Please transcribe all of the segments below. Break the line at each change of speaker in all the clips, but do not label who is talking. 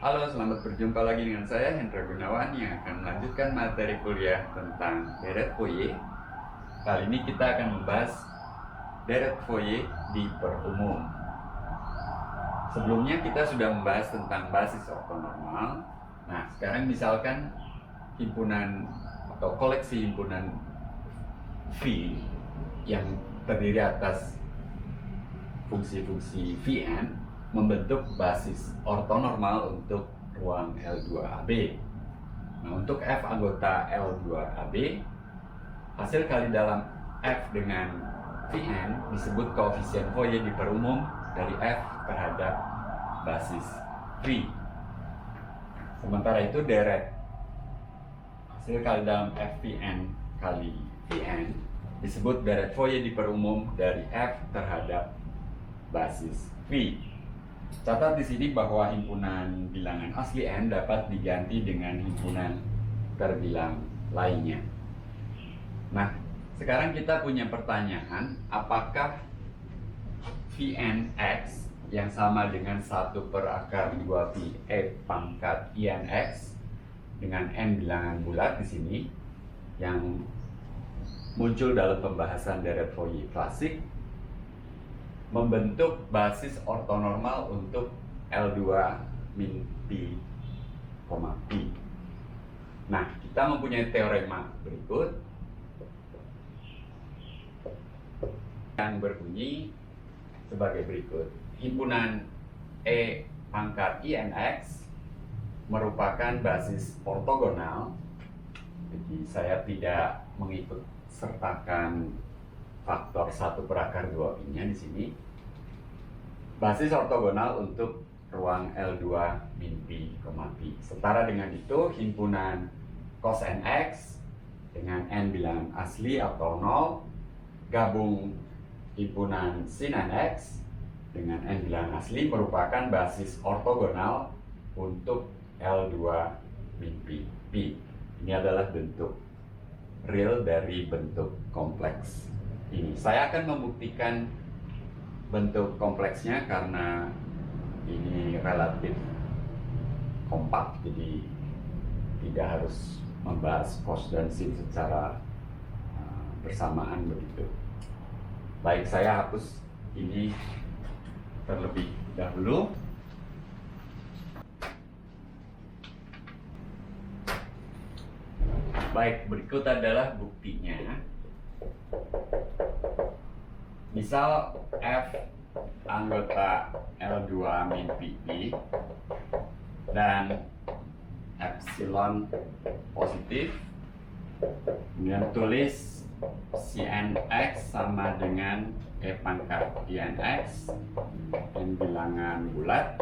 Halo, selamat berjumpa lagi dengan saya Hendra Gunawan yang akan melanjutkan materi kuliah tentang deret Fourier. Kali ini kita akan membahas deret Fourier di perumum. Sebelumnya kita sudah membahas tentang basis ortonormal. Nah, sekarang misalkan himpunan atau koleksi himpunan V yang terdiri atas fungsi-fungsi Vn membentuk basis ortonormal untuk ruang L2AB. Nah, untuk F anggota L2AB, hasil kali dalam F dengan Vn disebut koefisien Fourier di perumum dari F terhadap basis V. Sementara itu deret hasil kali dalam Fvn kali Vn disebut deret Fourier di perumum dari F terhadap basis V. Catat di sini bahwa himpunan bilangan asli n dapat diganti dengan himpunan terbilang lainnya. Nah, sekarang kita punya pertanyaan, apakah Vnx yang sama dengan 1 per akar 2pi E pangkat Inx dengan n bilangan bulat di sini yang muncul dalam pembahasan deret Fourier klasik membentuk basis ortonormal untuk L2 min pi, pi. Nah, kita mempunyai teorema berikut yang berbunyi sebagai berikut. Himpunan E pangkat Inx merupakan basis ortogonal. Jadi saya tidak mengikut sertakan faktor 1 per akar 2pi-nya di sini. Basis ortogonal untuk ruang L2 min pi, pi. Setara dengan itu, himpunan cos nx dengan n bilangan asli atau 0 gabung himpunan sin nx dengan n bilangan asli merupakan basis ortogonal untuk L2 min pi, pi. Ini adalah bentuk real dari bentuk kompleks ini. Saya akan membuktikan bentuk kompleksnya karena ini relatif kompak, jadi tidak harus membahas cos dan sin secara bersamaan begitu. Baik, saya hapus ini terlebih dahulu. Baik, berikut adalah buktinya. Misal F anggota L2 min pi dan epsilon positif, kemudian tulis Cnx sama dengan E pangkat Inx n bilangan bulat.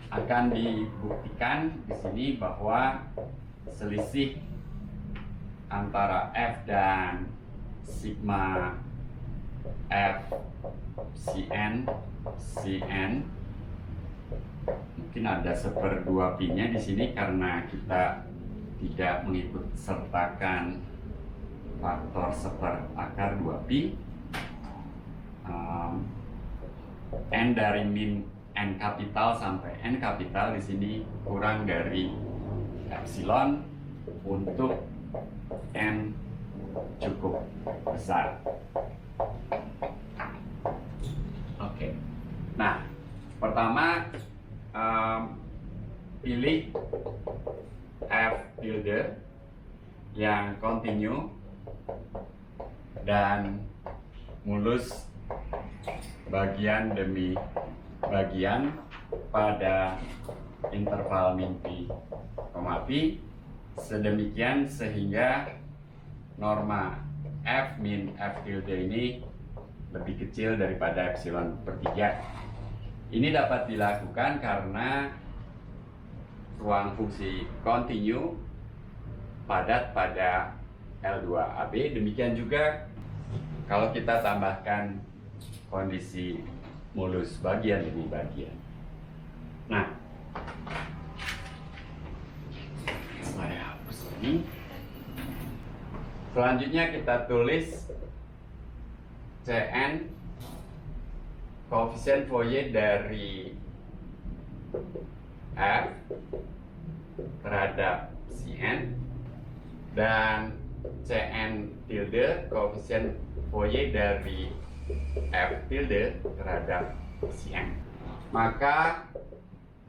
Akan dibuktikan di sini bahwa selisih antara F dan sigma F Cn mungkin ada 1/2pi-nya di sini karena kita tidak mengikut sertakan faktor 1 akar 2pi. N dari min n kapital sampai n kapital di sini kurang dari epsilon untuk n cukup besar. Oke. Nah, pertama pilih F tilde yang kontinu dan mulus bagian demi bagian pada interval min pi, pi sedemikian sehingga norma F min F tilde ini lebih kecil daripada epsilon per 3. Ini dapat dilakukan karena ruang fungsi kontinu padat pada L2AB. Demikian juga kalau kita tambahkan kondisi mulus bagian demi bagian. Nah, saya hapus ini. Selanjutnya kita tulis Cn koefisien Fourier dari F terhadap Cn, dan Cn tilde koefisien Fourier dari F tilde terhadap Cn. Maka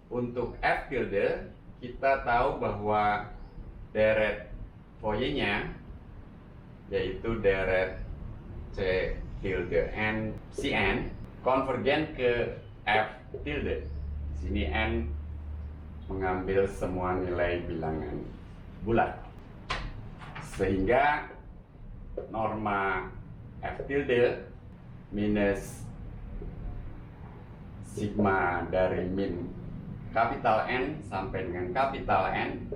untuk F tilde kita tahu bahwa deret Fourier-nya yaitu deret C tilde N Cn konvergen ke F tilde. Di sini N mengambil semua nilai bilangan bulat, sehingga norma F tilde minus sigma dari min kapital N sampai dengan kapital N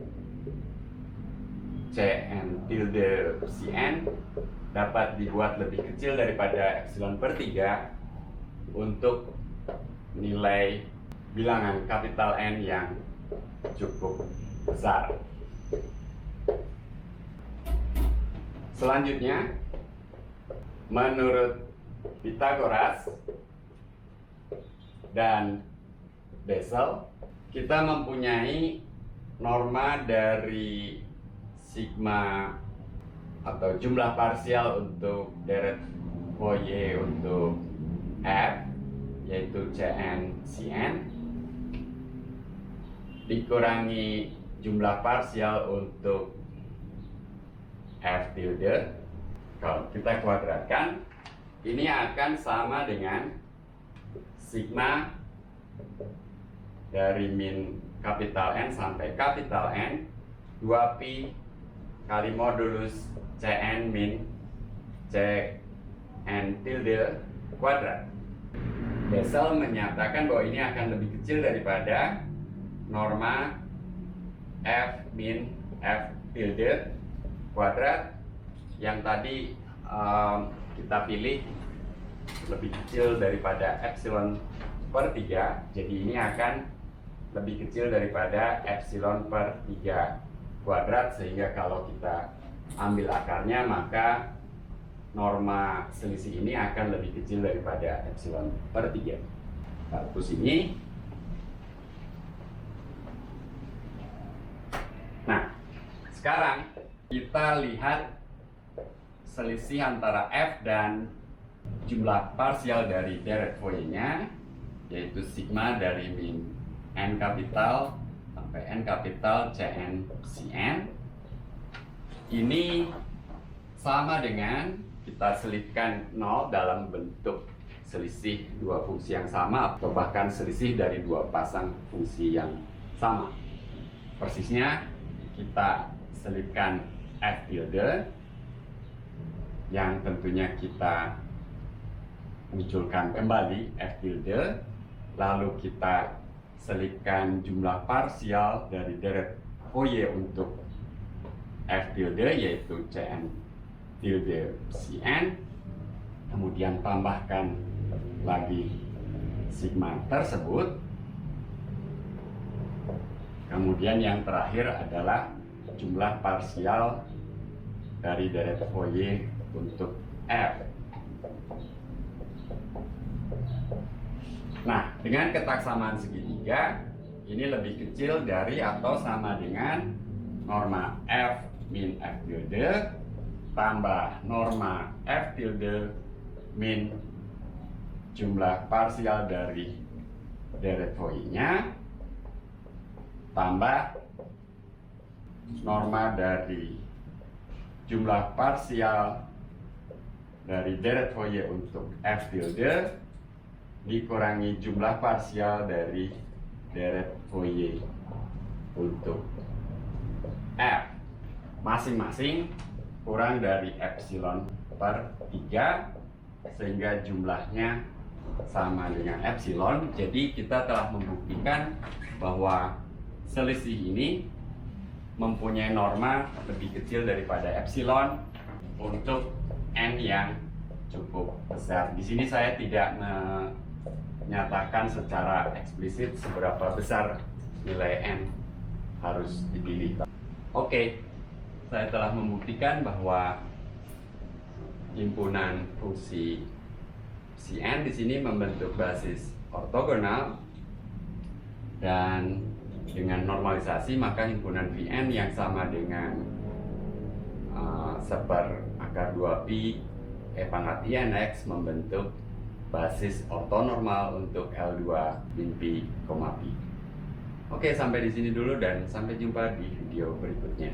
Cn tilde Cn dapat dibuat lebih kecil daripada epsilon per 3 untuk nilai bilangan kapital N yang cukup besar. Selanjutnya, menurut Pythagoras dan Bessel, kita mempunyai norma dari sigma atau jumlah parsial untuk deret Fourier untuk F, yaitu Cn Cn, dikurangi jumlah parsial untuk F tilde. Kalau kita kuadratkan, ini akan sama dengan sigma dari min kapital N sampai kapital N 2pi kali modulus Cn min Cn tilde kuadrat. Bessel menyatakan bahwa ini akan lebih kecil daripada norma F min F tilde kuadrat yang tadi kita pilih lebih kecil daripada epsilon per 3. Jadi ini akan lebih kecil daripada epsilon per 3 kuadrat, sehingga kalau kita ambil akarnya maka norma selisih ini akan lebih kecil daripada epsilon per 3. Hapus ini. Nah, sekarang kita lihat selisih antara F dan jumlah parsial dari deret Fourier-nya, yaitu sigma dari min N kapital sampai N kapital Cn Cn. Ini sama dengan kita selipkan 0 dalam bentuk selisih dua fungsi yang sama, atau bahkan selisih dari dua pasang fungsi yang sama. Persisnya kita selipkan F tilde yang tentunya kita munculkan kembali F tilde, lalu kita selipkan jumlah parsial dari deret Fourier untuk F tilde yaitu Cn tilde Cn, kemudian tambahkan lagi sigma tersebut, kemudian yang terakhir adalah jumlah parsial dari deret Fourier untuk F. Nah, dengan ketaksamaan segitiga, ini lebih kecil dari atau sama dengan norma F min F tilde tambah norma F tilde min jumlah parsial dari deret Fourier-nya tambah norma dari jumlah parsial dari deret Fourier untuk F tilde dikurangi jumlah parsial dari deret Fourier untuk F, masing-masing kurang dari epsilon per 3, sehingga jumlahnya sama dengan epsilon. Jadi kita telah membuktikan bahwa selisih ini mempunyai norma lebih kecil daripada epsilon untuk N yang cukup besar. Di sini saya tidak menyatakan secara eksplisit seberapa besar nilai N harus dipilih. Oke, saya telah membuktikan bahwa himpunan fungsi Cn di sini membentuk basis ortogonal, dan Dengan normalisasi maka himpunan Vn yang sama dengan seper akar 2pi E pangkat I NX membentuk basis ortonormal untuk L2 min pi, pi. Oke, sampai di sini dulu dan sampai jumpa di video berikutnya.